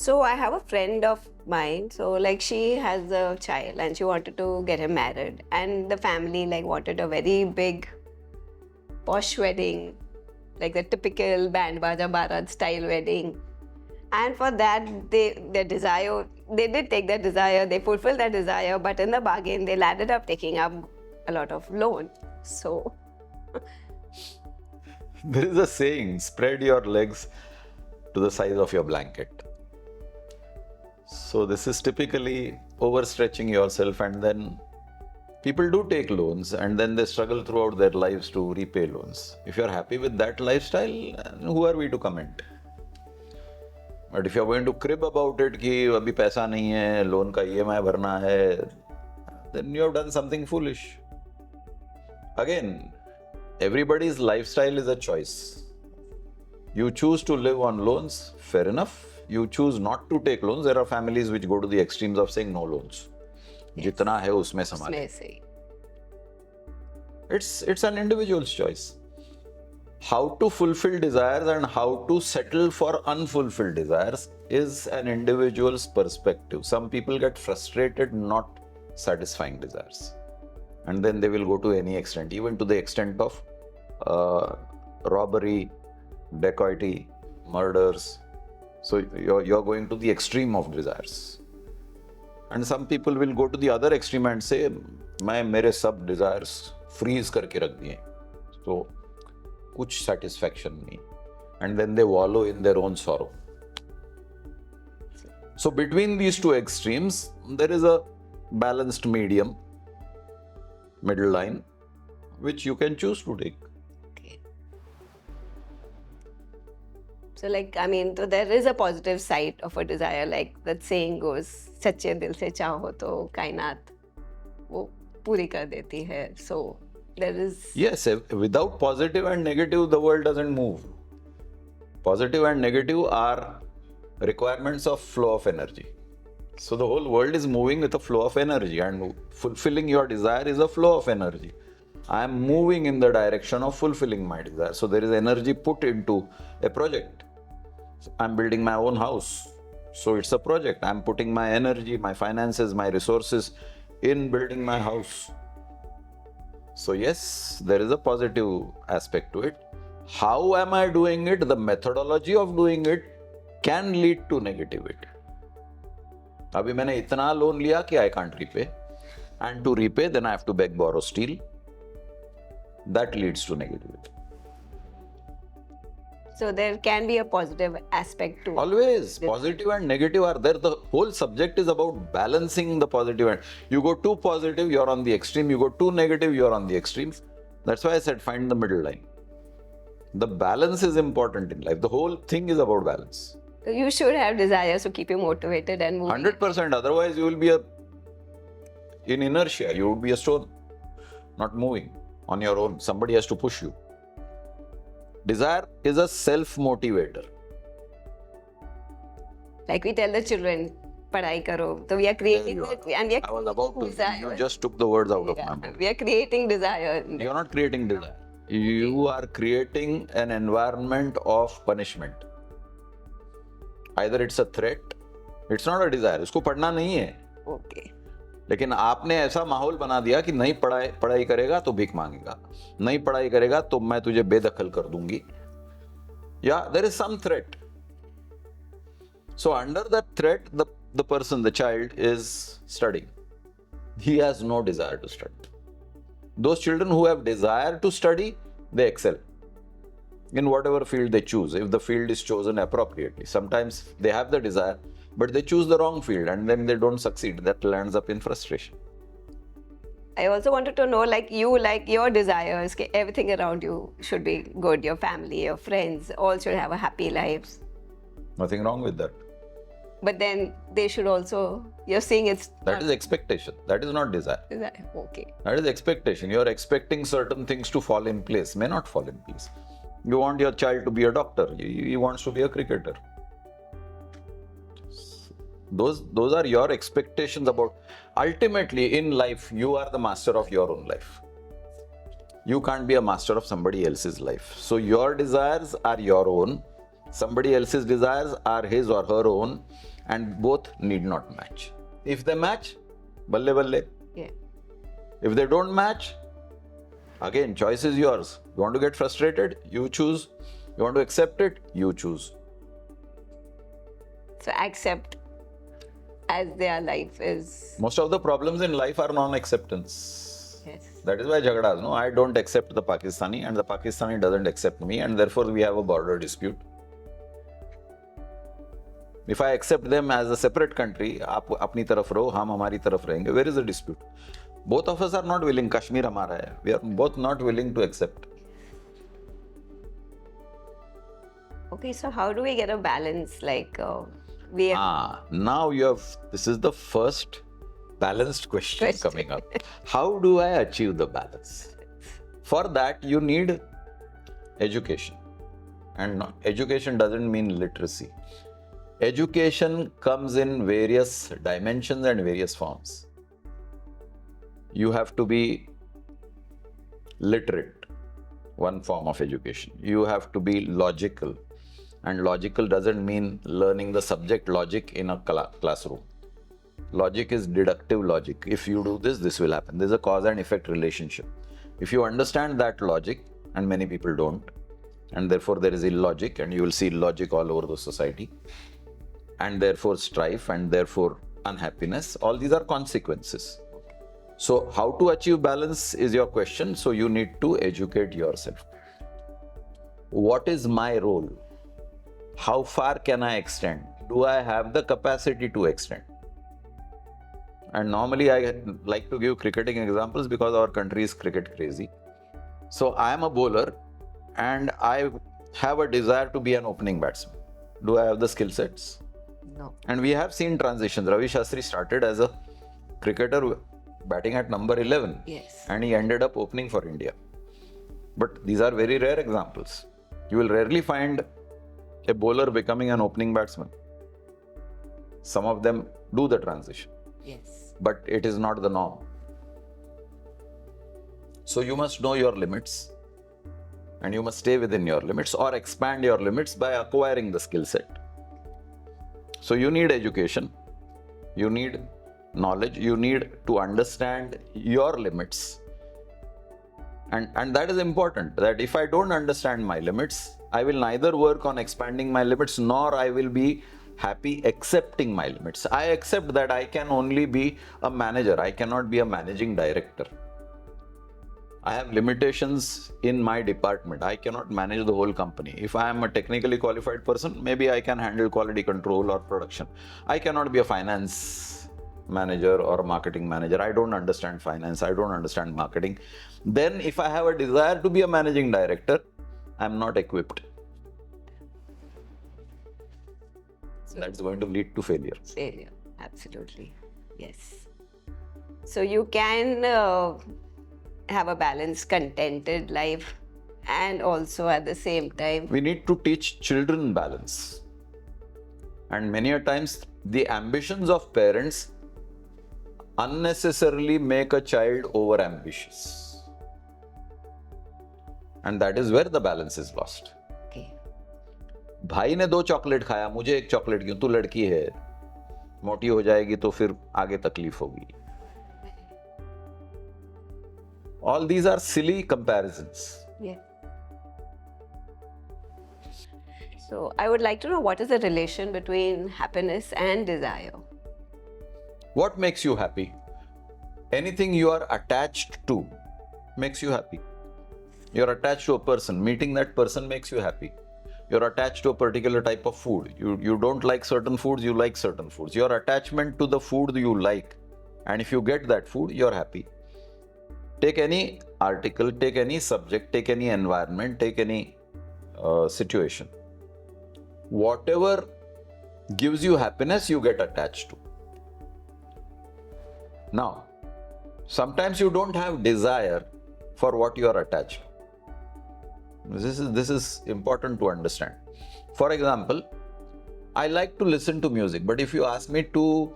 So I have a friend of mine, so like she has a child and she wanted to get him married, and the family like wanted a very big posh wedding, like the typical band baja barat style wedding. And for that, they did take their desire, they fulfilled their desire, but in the bargain, they landed up taking up a lot of loan. So There is a saying, spread your legs to the size of your blanket. So this is typically overstretching yourself, and then people do take loans and then they struggle throughout their lives to repay loans. If you're happy with that lifestyle, who are we to comment? But if you're going to crib about it कि अभी पैसा नहीं है, loan का EMI भरना है, then you have done something foolish. Again, everybody's lifestyle is a choice. You choose to live on loans, fair enough. You choose not to take loans. There are families which go to the extremes of saying no loans. जितना है उसमें संभाले. It's an individual's choice. How to fulfill desires and how to settle for unfulfilled desires is an individual's perspective. Some people get frustrated not satisfying desires, and then they will go to any extent, even to the extent of robbery, dacoity, murders. So you're going to the extreme of desires. And some people will go to the other extreme and say, मैं मेरे सब desires freeze करके रख दिए, so कुछ satisfaction नहीं. And then they wallow in their own sorrow. So between these two extremes, there is a balanced medium, middle line, which you can choose to take. Okay. So like, I mean, so there is a positive side of a desire, like that saying goes, सच्चे दिल से चाहो तो कायनात वो पूरी कर देती है. So there is... Yes, without positive and negative, the world doesn't move. Positive and negative are requirements of flow of energy. So the whole world is moving with a flow of energy, and fulfilling your desire is a flow of energy. I am moving in the direction of fulfilling my desire. So there is energy put into a project. I'm building my own house. So it's a project. I'm putting my energy, my finances, my resources in building my house. So yes, there is a positive aspect to it. How am I doing it? The methodology of doing it can lead to negativity. अभी मैंने इतना loan लिया कि I can't repay, and to repay then I have to beg, borrow, steal. That leads to negativity. So there can be a positive aspect to Always, positive and negative are there. The whole subject is about balancing the positive. And you go too positive, you're on the extreme. You go too negative, you're on the extremes. That's why I said find the middle line. The balance is important in life. The whole thing is about balance. You should have desires to keep you motivated and moving. 100%. Otherwise, you will be in inertia. You would be a stone, not moving on your own. Somebody has to push you. Desire is a self-motivator. Like we tell the children, padhai karo. So we are creating it, and we are I was about to. desire. You just took the words out of my mouth. We are creating desire. You're not creating desire. You are creating an environment of punishment. Either it's a threat, it's not a desire. उसको पढ़ना नहीं है. Okay. लेकिन आपने ऐसा माहौल बना दिया कि नहीं पढ़ाई करेगा तो भीख मांगेगा, नहीं पढ़ाई करेगा तो मैं तुझे बेदखल कर दूंगी. Yeah, there is some threat. So under that threat, the person, the child, is studying. He has no desire to study. Those children who have desire to study, they excel in whatever field they choose, if the field is chosen appropriately. Sometimes they have the desire, but they choose the wrong field and then they don't succeed. That lands up in frustration. I also wanted to know, like your desires, everything around you should be good. Your family, your friends, all should have a happy lives. Nothing wrong with that. But then they should also, you're saying it's... That is expectation. That is not desire. Okay. That is expectation. You are expecting certain things to fall in place, may not fall in place. You want your child to be a doctor. He wants to be a cricketer. Those are your expectations about... Ultimately, in life, you are the master of your own life. You can't be a master of somebody else's life. So your desires are your own. Somebody else's desires are his or her own. and both need not match. If they match, balle balle. Yeah. If they don't match, again, choice is yours. You want to get frustrated? You choose. You want to accept it? You choose. So accept as their life is. Most of the problems in life are non-acceptance. Yes. That is why jhagdas, no? I don't accept the Pakistani and the Pakistani doesn't accept me, and therefore we have a border dispute. If I accept them as a separate country, आप अपनी तरफ रहो, हम हमारी तरफ रहेंगे, where is the dispute? Both of us are not willing. Kashmir हमारा है. We are both not willing to accept. Okay, so how do we get a balance? Like we have Now you have. This is the first balanced question coming up. How do I achieve the balance? For that, you need education, and education doesn't mean literacy. Education comes in various dimensions and various forms. You have to be literate, one form of education. You have to be logical, and logical doesn't mean learning the subject logic in a classroom. Logic is deductive logic. If you do this, this will happen. There's a cause and effect relationship. If you understand that logic, and many people don't, and therefore there is illogic, and you will see logic all over the society, and therefore strife, and therefore unhappiness. All these are consequences. So how to achieve balance is your question. So you need to educate yourself. What is my role? How far can I extend? Do I have the capacity to extend? And normally I like to give cricketing examples because our country is cricket crazy. So I am a bowler and I have a desire to be an opening batsman. Do I have the skill sets? no. And we have seen transitions. 𝗕𝗏 started as a cricketer batting at number 11. Yes. And he ended up opening for India. But these are very rare examples. You will rarely find a bowler becoming an opening batsman. Some of them do the transition, Yes. but it is not the norm. So you must know your limits, and you must stay within your limits or expand your limits by acquiring the skill set. So you need education, you need knowledge, you need to understand your limits. And that is important, that if I don't understand my limits, I will neither work on expanding my limits nor I will be happy accepting my limits. I accept that I can only be a manager, I cannot be a managing director. I have limitations in my department. I cannot manage the whole company. If I am a technically qualified person, maybe I can handle quality control or production. I cannot be a finance manager or a marketing manager. I don't understand finance. I don't understand marketing. Then if I have a desire to be a managing director, I'm not equipped. That's going to lead to failure. Failure. Absolutely. Yes. So you can have a balanced, contented life, and also at the same time. We need to teach children balance. And many a times the ambitions of parents unnecessarily make a child over ambitious. And that is where the balance is lost. Okay. भाई ने 2 chocolate खाया, मुझे 1 chocolate क्यों? तू लड़की है, मोटी हो जाएगी तो फिर आगे तकलीफ होगी. All these are silly comparisons. Yeah. So I would like to know, what is the relation between happiness and desire? What makes you happy? Anything you are attached to makes you happy. You're attached to a person, meeting that person makes you happy. You're attached to a particular type of food. You don't like certain foods, you like certain foods. Your attachment to the food you like, and if you get that food, you're happy. Take any article, take any subject, take any environment, take any situation. Whatever gives you happiness, you get attached to. Now, sometimes you don't have desire for what you are attached to. This is important to understand. For example, I like to listen to music, but if you ask me to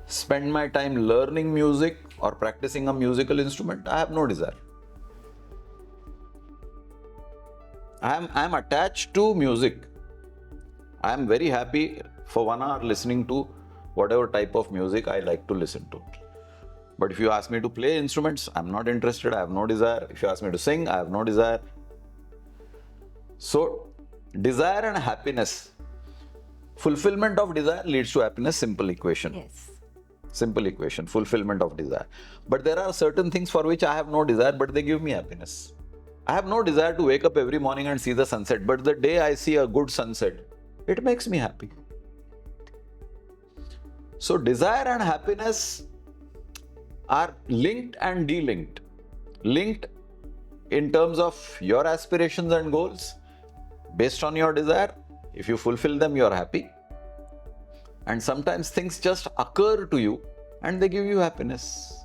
spend my time learning music or practicing a musical instrument, I have no desire. I am attached to music. I am very happy for 1 hour listening to whatever type of music I like to listen to. But if you ask me to play instruments, I'm not interested, I have no desire. If you ask me to sing, I have no desire. So, desire and happiness. Fulfillment of desire leads to happiness, simple equation. Yes. Simple equation, fulfillment of desire. But there are certain things for which I have no desire, but they give me happiness. I have no desire to wake up every morning and see the sunset, but the day I see a good sunset, it makes me happy. So desire and happiness are linked and delinked. Linked in terms of your aspirations and goals based on your desire. If you fulfill them, you're happy. And sometimes things just occur to you and they give you happiness.